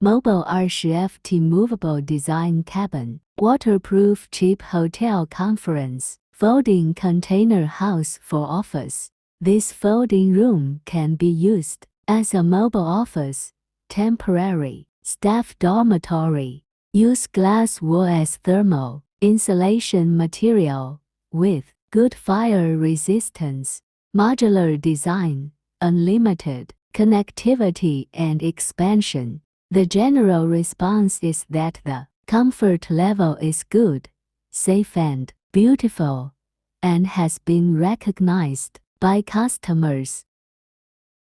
Mobile-ris movable design cabin, waterproof cheap hotel conference, folding container house for office. This folding room can be used as a mobile office, temporary, staff dormitory. Use glass wool as thermal insulation material with good fire resistance. Modular design, unlimited connectivity and expansion. The general response is that the comfort level is good, safe and beautiful, and has been recognized by customers.